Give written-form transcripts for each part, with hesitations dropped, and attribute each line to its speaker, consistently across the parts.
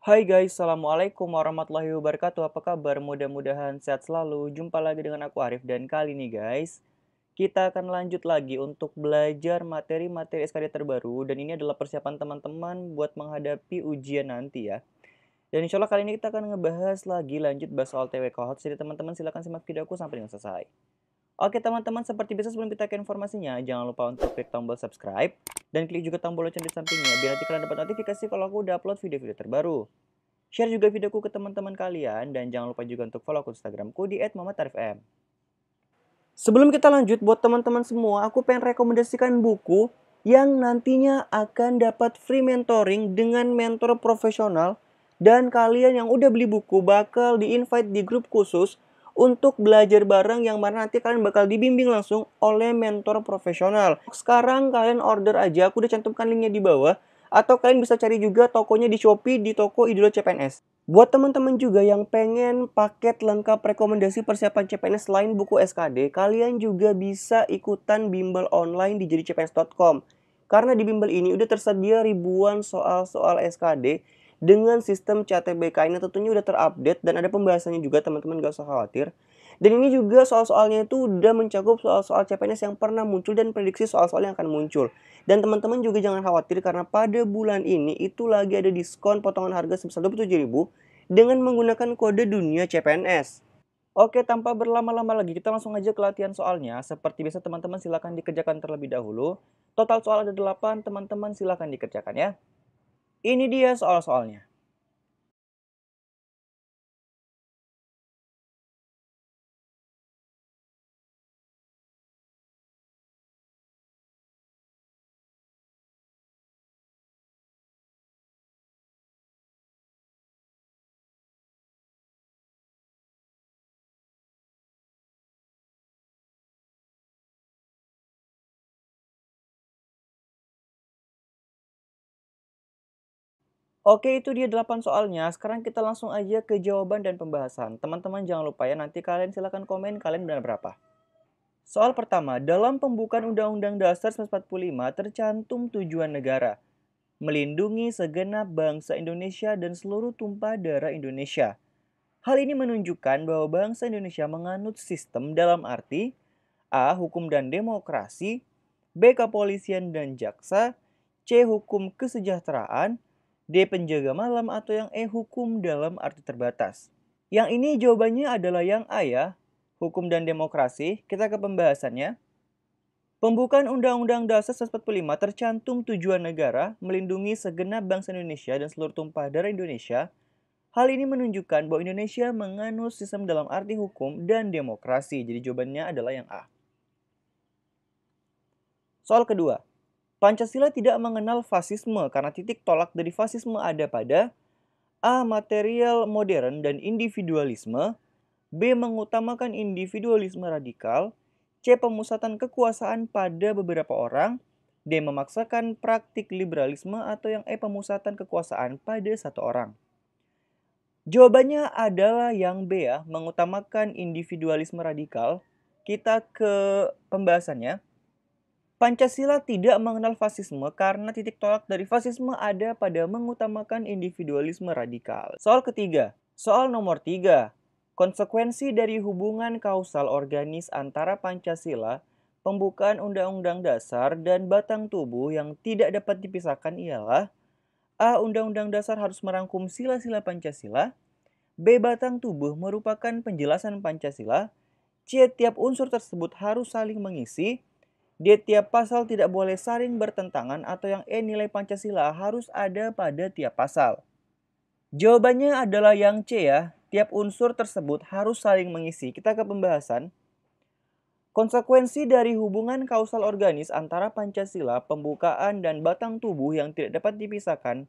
Speaker 1: Hai guys, Assalamualaikum warahmatullahi wabarakatuh. Apa kabar? Mudah-mudahan sehat selalu. Jumpa lagi dengan aku Arif dan kali ini guys, kita akan lanjut lagi untuk belajar materi-materi SKD terbaru dan ini adalah persiapan teman-teman buat menghadapi ujian nanti ya. Dan insya Allah kali ini kita akan ngebahas lagi lanjut bahas soal TWK Hot. Jadi teman-teman silahkan simak video aku sampai dengan selesai. Oke teman-teman, seperti biasa sebelum kita ke informasinya, jangan lupa untuk klik tombol subscribe dan klik juga tombol lonceng di sampingnya biar nanti kalian dapat notifikasi kalau aku udah upload video-video terbaru. Share juga videoku ke teman-teman kalian dan jangan lupa juga untuk follow akun Instagramku di @muhammadarifm. Sebelum kita lanjut, buat teman-teman semua, aku pengen rekomendasikan buku yang nantinya akan dapat free mentoring dengan mentor profesional dan kalian yang udah beli buku bakal di-invite di grup khusus untuk belajar bareng yang mana nanti kalian bakal dibimbing langsung oleh mentor profesional. Sekarang kalian order aja, aku udah cantumkan linknya di bawah. Atau kalian bisa cari juga tokonya di Shopee di toko Idola CPNS. Buat teman-teman juga yang pengen paket lengkap rekomendasi persiapan CPNS selain buku SKD, kalian juga bisa ikutan bimbel online di jadicpns.com. Karena di bimbel ini udah tersedia ribuan soal-soal SKD dengan sistem CATBK ini tentunya udah terupdate dan ada pembahasannya juga, teman-teman gak usah khawatir. Dan ini juga soal-soalnya itu udah mencakup soal-soal CPNS yang pernah muncul dan prediksi soal-soal yang akan muncul. Dan teman-teman juga jangan khawatir karena pada bulan ini itu lagi ada diskon potongan harga sebesar 27.000 dengan menggunakan kode dunia CPNS. Oke, tanpa berlama-lama lagi kita langsung aja ke latihan soalnya. Seperti biasa teman-teman silakan dikerjakan terlebih dahulu. Total soal ada 8, teman-teman silakan dikerjakan ya. Ini dia soal-soalnya. Oke, itu dia 8 soalnya. Sekarang kita langsung aja ke jawaban dan pembahasan. Teman-teman jangan lupa ya, nanti kalian silakan komen kalian benar berapa. Soal pertama, dalam pembukaan Undang-Undang Dasar 1945 tercantum tujuan negara. Melindungi segenap bangsa Indonesia dan seluruh tumpah darah Indonesia. Hal ini menunjukkan bahwa bangsa Indonesia menganut sistem dalam arti A. Hukum dan demokrasi, B. Kepolisian dan jaksa, C. Hukum kesejahteraan, D. Penjaga malam atau yang E. Hukum dalam arti terbatas. Yang ini jawabannya adalah yang A ya, hukum dan demokrasi. Kita ke pembahasannya. Pembukaan Undang-Undang Dasar 1945 tercantum tujuan negara melindungi segenap bangsa Indonesia dan seluruh tumpah darah Indonesia. Hal ini menunjukkan bahwa Indonesia menganut sistem dalam arti hukum dan demokrasi. Jadi jawabannya adalah yang A. Soal kedua, Pancasila tidak mengenal fasisme karena titik tolak dari fasisme ada pada A. Material modern dan individualisme, B. Mengutamakan individualisme radikal, C. Pemusatan kekuasaan pada beberapa orang, D. Memaksakan praktik liberalisme atau yang E. Pemusatan kekuasaan pada satu orang. Jawabannya adalah yang B ya, mengutamakan individualisme radikal. Kita ke pembahasannya. Pancasila tidak mengenal fasisme karena titik tolak dari fasisme ada pada mengutamakan individualisme radikal. Soal ketiga, soal nomor 3. Konsekuensi dari hubungan kausal organis antara Pancasila, pembukaan Undang-Undang Dasar, dan batang tubuh yang tidak dapat dipisahkan ialah A. Undang-Undang Dasar harus merangkum sila-sila Pancasila, B. Batang tubuh merupakan penjelasan Pancasila, C. Tiap unsur tersebut harus saling mengisi, D. Tiap pasal tidak boleh saling bertentangan, atau yang E. Nilai Pancasila harus ada pada tiap pasal. Jawabannya adalah yang C ya, tiap unsur tersebut harus saling mengisi. Kita ke pembahasan. Konsekuensi dari hubungan kausal organis antara Pancasila, pembukaan, dan batang tubuh yang tidak dapat dipisahkan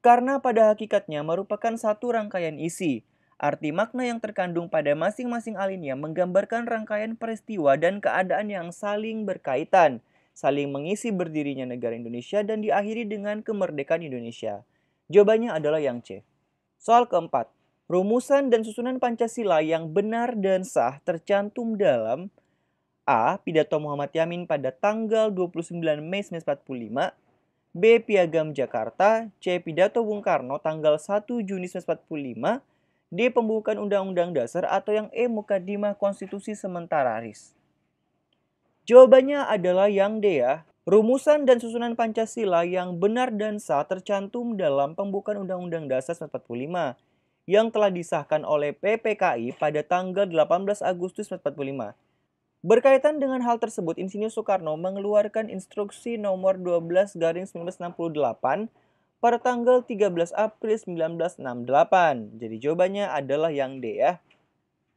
Speaker 1: karena pada hakikatnya merupakan satu rangkaian isi. Arti makna yang terkandung pada masing-masing alinea menggambarkan rangkaian peristiwa dan keadaan yang saling berkaitan, saling mengisi berdirinya negara Indonesia dan diakhiri dengan kemerdekaan Indonesia. Jawabannya adalah yang C. Soal keempat, rumusan dan susunan Pancasila yang benar dan sah tercantum dalam A. Pidato Muhammad Yamin pada tanggal 29 Mei 1945, B. Piagam Jakarta, C. Pidato Bung Karno tanggal 1 Juni 1945, D. Pembukaan Undang-Undang Dasar, atau yang E. Mukadimah Konstitusi Sementara RIS. Jawabannya adalah yang D ya. Rumusan dan susunan Pancasila yang benar dan sah tercantum dalam Pembukaan Undang-Undang Dasar 1945 yang telah disahkan oleh PPKI pada tanggal 18 Agustus 1945. Berkaitan dengan hal tersebut, Insinyur Soekarno mengeluarkan instruksi nomor 12/1968 pada tanggal 13 April 1968. Jadi jawabannya adalah yang D ya.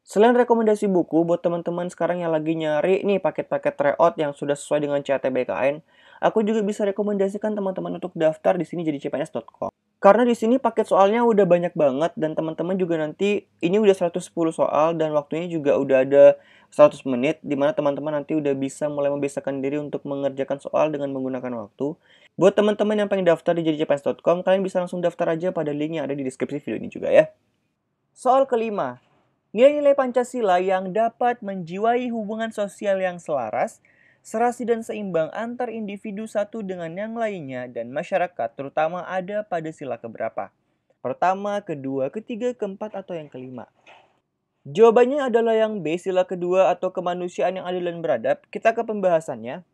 Speaker 1: Selain rekomendasi buku buat teman-teman sekarang yang lagi nyari nih paket-paket tryout yang sudah sesuai dengan CATBKN, aku juga bisa rekomendasikan teman-teman untuk daftar di sini jadi cpns.com. Karena di sini paket soalnya udah banyak banget dan teman-teman juga nanti ini udah 110 soal dan waktunya juga udah ada 100 menit di mana teman-teman nanti udah bisa mulai membiasakan diri untuk mengerjakan soal dengan menggunakan waktu. Buat teman-teman yang pengen daftar di jadicpns.com, kalian bisa langsung daftar aja pada link yang ada di deskripsi video ini juga ya. Soal kelima, nilai-nilai Pancasila yang dapat menjiwai hubungan sosial yang selaras, serasi dan seimbang antar individu satu dengan yang lainnya dan masyarakat terutama ada pada sila keberapa? Pertama, kedua, ketiga, keempat, atau yang kelima? Jawabannya adalah yang B, sila kedua atau kemanusiaan yang adil dan beradab. Kita ke pembahasannya.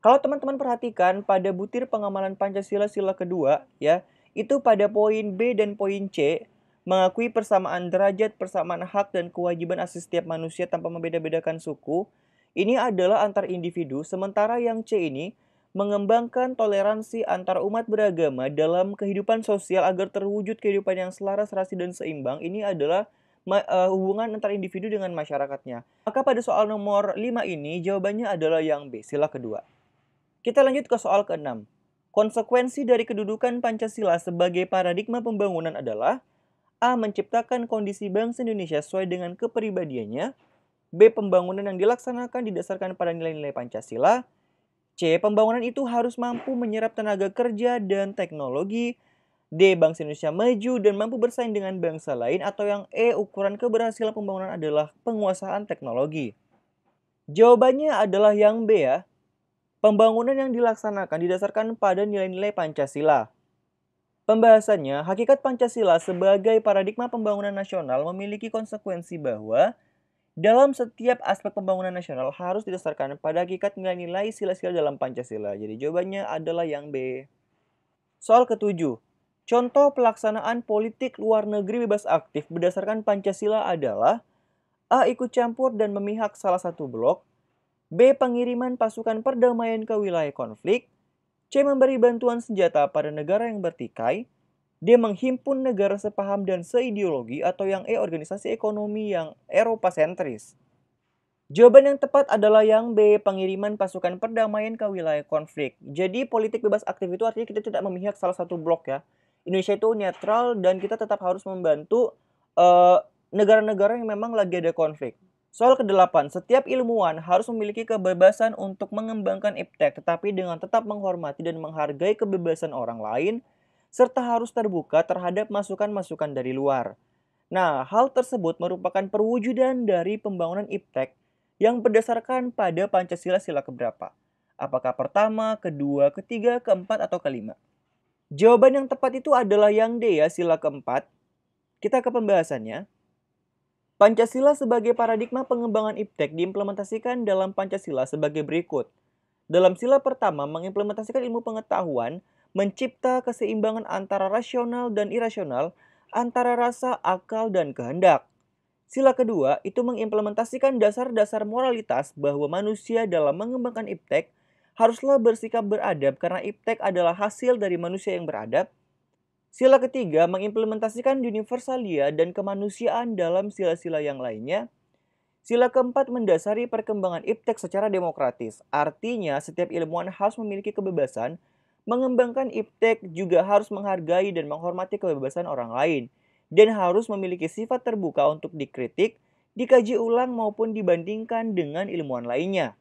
Speaker 1: Kalau teman-teman perhatikan pada butir pengamalan Pancasila sila kedua, ya, itu pada poin B dan poin C, mengakui persamaan derajat, persamaan hak dan kewajiban asasi setiap manusia tanpa membeda-bedakan suku. Ini adalah antar individu, sementara yang C ini mengembangkan toleransi antar umat beragama dalam kehidupan sosial agar terwujud kehidupan yang selaras, serasi, dan seimbang. Ini adalah hubungan antar individu dengan masyarakatnya. Maka pada soal nomor 5 ini, jawabannya adalah yang B, sila kedua. Kita lanjut ke soal ke-6. Konsekuensi dari kedudukan Pancasila sebagai paradigma pembangunan adalah A. Menciptakan kondisi bangsa Indonesia sesuai dengan kepribadiannya. B. Pembangunan yang dilaksanakan didasarkan pada nilai-nilai Pancasila. C. Pembangunan itu harus mampu menyerap tenaga kerja dan teknologi. D. Bangsa Indonesia maju dan mampu bersaing dengan bangsa lain. Atau yang E. Ukuran keberhasilan pembangunan adalah penguasaan teknologi. Jawabannya adalah yang B ya. Pembangunan yang dilaksanakan didasarkan pada nilai-nilai Pancasila. Pembahasannya, hakikat Pancasila sebagai paradigma pembangunan nasional memiliki konsekuensi bahwa dalam setiap aspek pembangunan nasional harus didasarkan pada hakikat nilai-nilai sila-sila dalam Pancasila. Jadi jawabannya adalah yang B. Soal ketujuh. Contoh pelaksanaan politik luar negeri bebas aktif berdasarkan Pancasila adalah A. Ikut campur dan memihak salah satu blok. B. Pengiriman pasukan perdamaian ke wilayah konflik. C. Memberi bantuan senjata pada negara yang bertikai. D. Menghimpun negara sepaham dan seideologi. Atau yang E. Organisasi ekonomi yang Eropa sentris. Jawaban yang tepat adalah yang B. Pengiriman pasukan perdamaian ke wilayah konflik. Jadi politik bebas aktif itu artinya kita tidak memihak salah satu blok ya. Indonesia itu netral dan kita tetap harus membantu negara-negara yang memang lagi ada konflik. Soal ke-8, setiap ilmuwan harus memiliki kebebasan untuk mengembangkan iptek, tetapi dengan tetap menghormati dan menghargai kebebasan orang lain, serta harus terbuka terhadap masukan-masukan dari luar. Nah, hal tersebut merupakan perwujudan dari pembangunan iptek yang berdasarkan pada Pancasila sila keberapa? Apakah pertama, kedua, ketiga, keempat, atau kelima? Jawaban yang tepat itu adalah yang D ya, sila keempat. Kita ke pembahasannya. Pancasila sebagai paradigma pengembangan iptek diimplementasikan dalam Pancasila sebagai berikut. Dalam sila pertama, mengimplementasikan ilmu pengetahuan, mencipta keseimbangan antara rasional dan irasional, antara rasa, akal, dan kehendak. Sila kedua, itu mengimplementasikan dasar-dasar moralitas bahwa manusia dalam mengembangkan iptek haruslah bersikap beradab karena iptek adalah hasil dari manusia yang beradab. Sila ketiga, mengimplementasikan universalia dan kemanusiaan dalam sila-sila yang lainnya. Sila keempat, mendasari perkembangan iptek secara demokratis. Artinya, setiap ilmuwan harus memiliki kebebasan. Mengembangkan iptek juga harus menghargai dan menghormati kebebasan orang lain. Dan harus memiliki sifat terbuka untuk dikritik, dikaji ulang maupun dibandingkan dengan ilmuwan lainnya.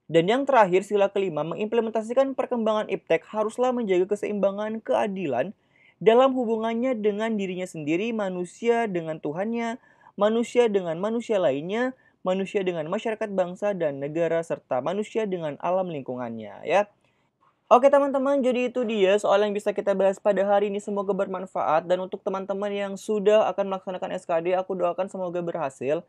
Speaker 1: Dan yang terakhir, sila kelima, mengimplementasikan perkembangan iptek haruslah menjaga keseimbangan keadilan dalam hubungannya dengan dirinya sendiri, manusia dengan Tuhannya, manusia dengan manusia lainnya, manusia dengan masyarakat bangsa dan negara, serta manusia dengan alam lingkungannya ya. Oke teman-teman, jadi itu dia soal yang bisa kita bahas pada hari ini. Semoga bermanfaat. Dan untuk teman-teman yang sudah akan melaksanakan SKD, aku doakan semoga berhasil.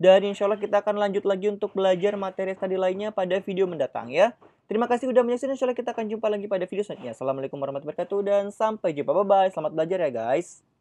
Speaker 1: Dan insya Allah kita akan lanjut lagi untuk belajar materi SKD lainnya pada video mendatang ya. Terima kasih udah menyaksikan. Insya Allah kita akan jumpa lagi pada video selanjutnya. Assalamualaikum warahmatullahi wabarakatuh dan sampai jumpa. Bye-bye. Selamat belajar ya guys.